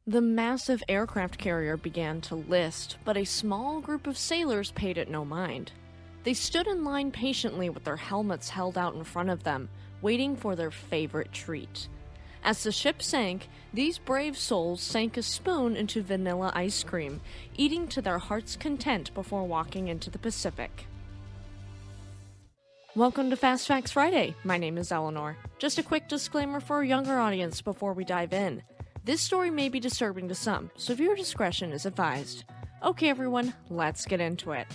The massive aircraft carrier began to list, but a small group of sailors paid it no mind. They stood in line patiently with their helmets held out in front of them, waiting for their favorite treat. As the ship sank, these brave souls sank a spoon into vanilla ice cream, eating to their heart's content before walking into the Pacific. Welcome to Fast Facts Friday. My name is Eleanor. Just a quick disclaimer for a younger audience before we dive in. This story may be disturbing to some, so viewer discretion is advised. Okay everyone, let's get into it.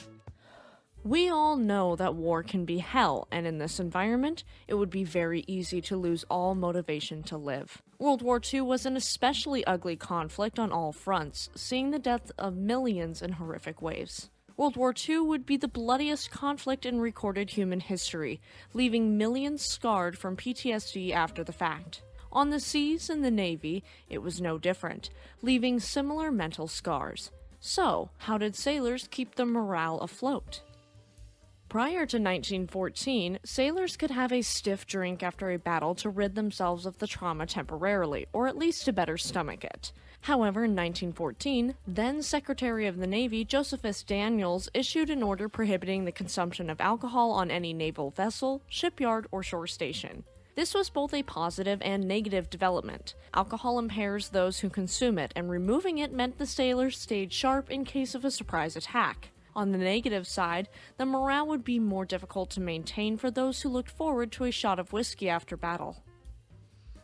We all know that war can be hell, and in this environment, it would be very easy to lose all motivation to live. World War II was an especially ugly conflict on all fronts, seeing the death of millions in horrific ways. World War II would be the bloodiest conflict in recorded human history, leaving millions scarred from PTSD after the fact. On the seas and the Navy, it was no different, leaving similar mental scars. So, how did sailors keep the morale afloat? Prior to 1914, sailors could have a stiff drink after a battle to rid themselves of the trauma temporarily, or at least to better stomach it. However, in 1914, then Secretary of the Navy Josephus Daniels issued an order prohibiting the consumption of alcohol on any naval vessel, shipyard, or shore station. This was both a positive and negative development. Alcohol impairs those who consume it, and removing it meant the sailors stayed sharp in case of a surprise attack. On the negative side, the morale would be more difficult to maintain for those who looked forward to a shot of whiskey after battle.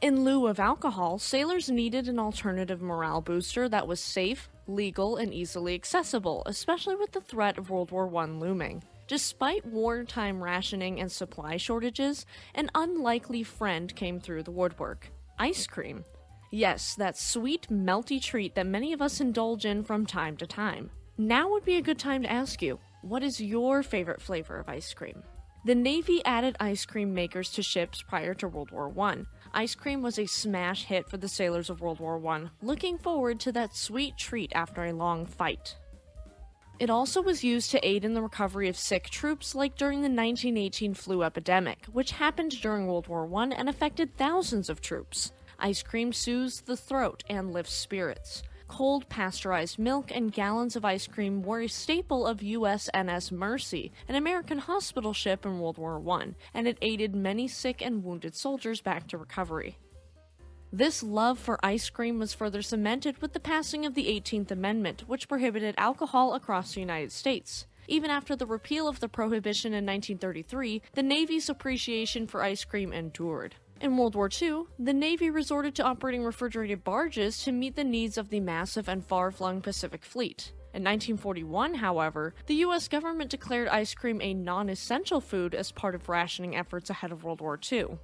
In lieu of alcohol, sailors needed an alternative morale booster that was safe, legal, and easily accessible, especially with the threat of World War I looming. Despite wartime rationing and supply shortages, an unlikely friend came through the woodwork: ice cream. Yes, that sweet, melty treat that many of us indulge in from time to time. Now would be a good time to ask you, what is your favorite flavor of ice cream? The Navy added ice cream makers to ships prior to World War I. Ice cream was a smash hit for the sailors of World War I, looking forward to that sweet treat after a long fight. It also was used to aid in the recovery of sick troops, like during the 1918 flu epidemic, which happened during World War I and affected thousands of troops. Ice cream soothes the throat and lifts spirits. Cold pasteurized milk and gallons of ice cream were a staple of USNS Mercy, an American hospital ship in World War I, and it aided many sick and wounded soldiers back to recovery. This love for ice cream was further cemented with the passing of the 18th Amendment, which prohibited alcohol across the United States. Even after the repeal of the prohibition in 1933, the Navy's appreciation for ice cream endured. In World War II, the Navy resorted to operating refrigerated barges to meet the needs of the massive and far-flung Pacific Fleet. In 1941, however, the U.S. government declared ice cream a non-essential food as part of rationing efforts ahead of World War II.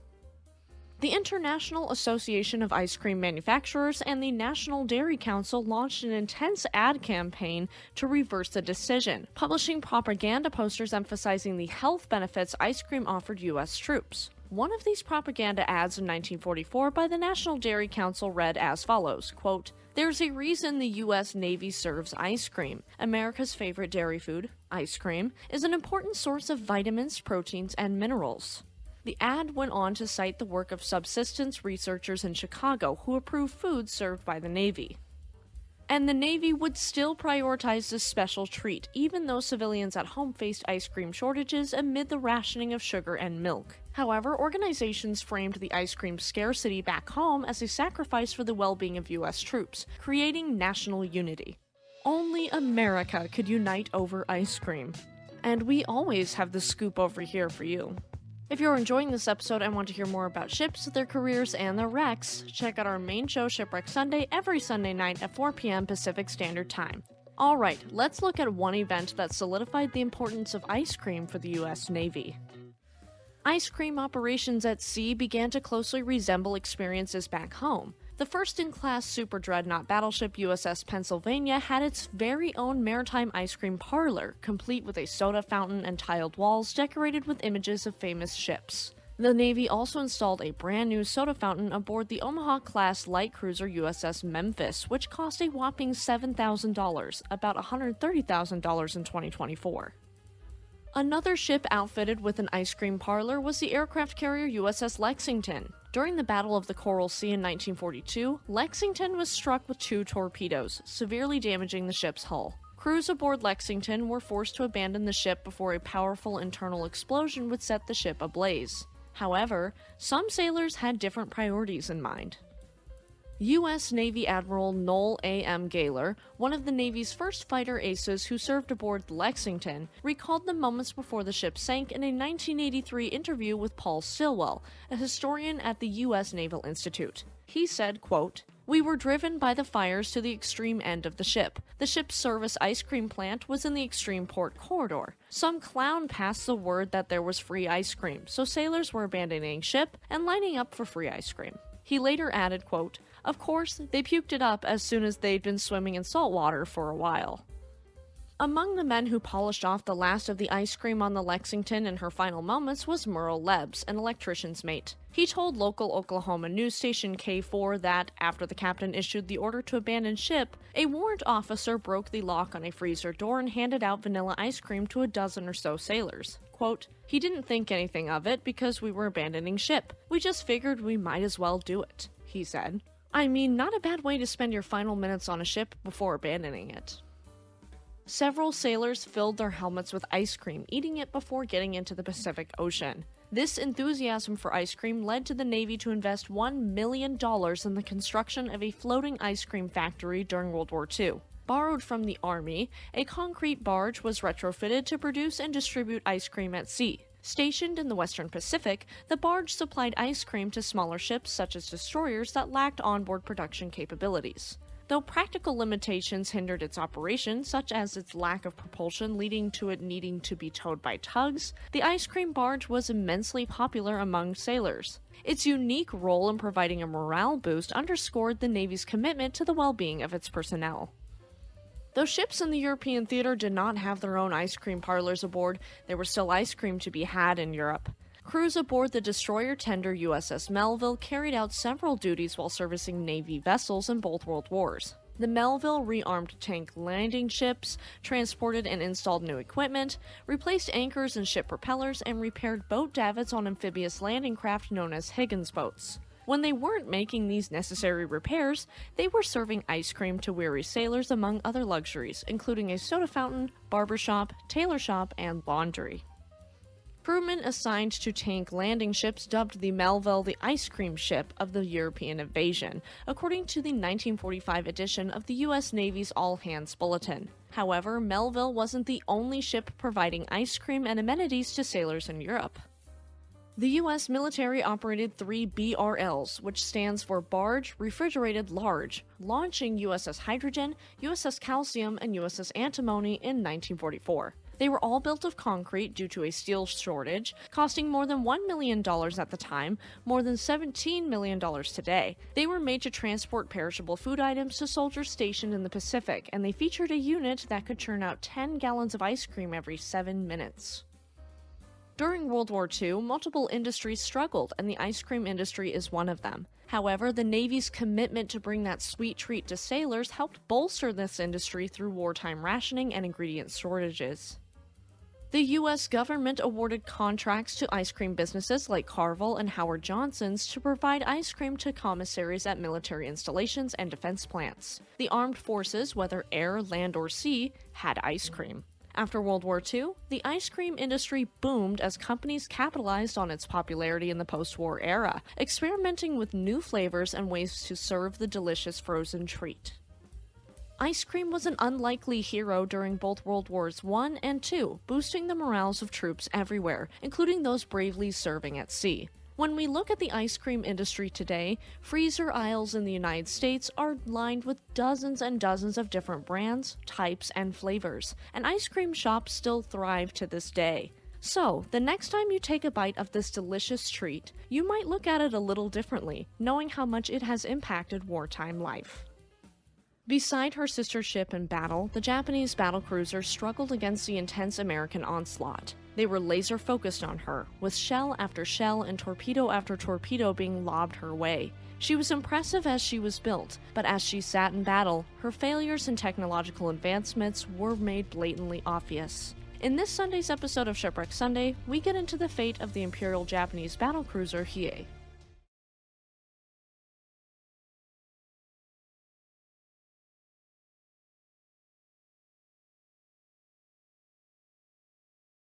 The International Association of Ice Cream Manufacturers and the National Dairy Council launched an intense ad campaign to reverse the decision, publishing propaganda posters emphasizing the health benefits ice cream offered U.S. troops. One of these propaganda ads in 1944 by the National Dairy Council read as follows, quote, "There's a reason the U.S. Navy serves ice cream. America's favorite dairy food, ice cream, is an important source of vitamins, proteins, and minerals." The ad went on to cite the work of subsistence researchers in Chicago who approved foods served by the Navy. And the Navy would still prioritize this special treat, even though civilians at home faced ice cream shortages amid the rationing of sugar and milk. However, organizations framed the ice cream scarcity back home as a sacrifice for the well-being of U.S. troops, creating national unity. Only America could unite over ice cream. And we always have the scoop over here for you. If you're enjoying this episode and want to hear more about ships, their careers, and their wrecks, check out our main show, Shipwreck Sunday, every Sunday night at 4 p.m. Pacific Standard Time. Alright, let's look at one event that solidified the importance of ice cream for the U.S. Navy. Ice cream operations at sea began to closely resemble experiences back home. The first-in-class super dreadnought battleship USS Pennsylvania had its very own maritime ice cream parlor, complete with a soda fountain and tiled walls decorated with images of famous ships. The Navy also installed a brand new soda fountain aboard the Omaha-class light cruiser USS Memphis, which cost a whopping $7,000, about $130,000 in 2024. Another ship outfitted with an ice cream parlor was the aircraft carrier USS Lexington. During the Battle of the Coral Sea in 1942, Lexington was struck with 2 torpedoes, severely damaging the ship's hull. Crews aboard Lexington were forced to abandon the ship before a powerful internal explosion would set the ship ablaze. However, some sailors had different priorities in mind. U.S. Navy Admiral Noel A.M. Gaylor, one of the Navy's first fighter aces who served aboard the Lexington, recalled the moments before the ship sank in a 1983 interview with Paul Stilwell, a historian at the U.S. Naval Institute. He said, quote, "We were driven by the fires to the extreme end of the ship. The ship's service ice cream plant was in the extreme port corridor. Some clown passed the word that there was free ice cream, so sailors were abandoning ship and lining up for free ice cream." He later added, quote, "Of course, they puked it up as soon as they'd been swimming in salt water for a while." Among the men who polished off the last of the ice cream on the Lexington in her final moments was Merle Lebs, an electrician's mate. He told local Oklahoma news station K4 that, after the captain issued the order to abandon ship, a warrant officer broke the lock on a freezer door and handed out vanilla ice cream to a dozen or so sailors. Quote, "He didn't think anything of it because we were abandoning ship. We just figured we might as well do it," he said. I mean, not a bad way to spend your final minutes on a ship before abandoning it. Several sailors filled their helmets with ice cream, eating it before getting into the Pacific Ocean. This enthusiasm for ice cream led to the Navy to invest $1 million in the construction of a floating ice cream factory during World War II. Borrowed from the Army, a concrete barge was retrofitted to produce and distribute ice cream at sea. Stationed in the Western Pacific, the barge supplied ice cream to smaller ships such as destroyers that lacked onboard production capabilities. Though practical limitations hindered its operation, such as its lack of propulsion leading to it needing to be towed by tugs, the ice cream barge was immensely popular among sailors. Its unique role in providing a morale boost underscored the Navy's commitment to the well-being of its personnel. Though ships in the European theater did not have their own ice cream parlors aboard, there was still ice cream to be had in Europe. Crews aboard the destroyer tender USS Melville carried out several duties while servicing Navy vessels in both World Wars. The Melville rearmed tank landing ships, transported and installed new equipment, replaced anchors and ship propellers, and repaired boat davits on amphibious landing craft known as Higgins boats. When they weren't making these necessary repairs, they were serving ice cream to weary sailors among other luxuries, including a soda fountain, barbershop, tailor shop, and laundry. Crewmen assigned to tank landing ships dubbed the Melville the ice cream ship of the European invasion, according to the 1945 edition of the U.S. Navy's All Hands Bulletin. However, Melville wasn't the only ship providing ice cream and amenities to sailors in Europe. The U.S. military operated 3 BRLs, which stands for Barge Refrigerated Large, launching USS Hydrogen, USS Calcium, and USS Antimony in 1944. They were all built of concrete due to a steel shortage, costing more than $1 million at the time, more than $17 million today. They were made to transport perishable food items to soldiers stationed in the Pacific, and they featured a unit that could churn out 10 gallons of ice cream every 7 minutes. During World War II, multiple industries struggled, and the ice cream industry is one of them. However, the Navy's commitment to bring that sweet treat to sailors helped bolster this industry through wartime rationing and ingredient shortages. The U.S. government awarded contracts to ice cream businesses like Carvel and Howard Johnson's to provide ice cream to commissaries at military installations and defense plants. The armed forces, whether air, land, or sea, had ice cream. After World War II, the ice cream industry boomed as companies capitalized on its popularity in the post-war era, experimenting with new flavors and ways to serve the delicious frozen treat. Ice cream was an unlikely hero during both World Wars I and II, boosting the morales of troops everywhere, including those bravely serving at sea. When we look at the ice cream industry today, freezer aisles in the United States are lined with dozens and dozens of different brands, types, and flavors, and ice cream shops still thrive to this day. So, the next time you take a bite of this delicious treat, you might look at it a little differently, knowing how much it has impacted wartime life. Beside her sister ship in battle, the Japanese battlecruiser struggled against the intense American onslaught. They were laser-focused on her, with shell after shell and torpedo after torpedo being lobbed her way. She was impressive as she was built, but as she sat in battle, her failures and technological advancements were made blatantly obvious. In this Sunday's episode of Shipwreck Sunday, we get into the fate of the Imperial Japanese battlecruiser Hiei.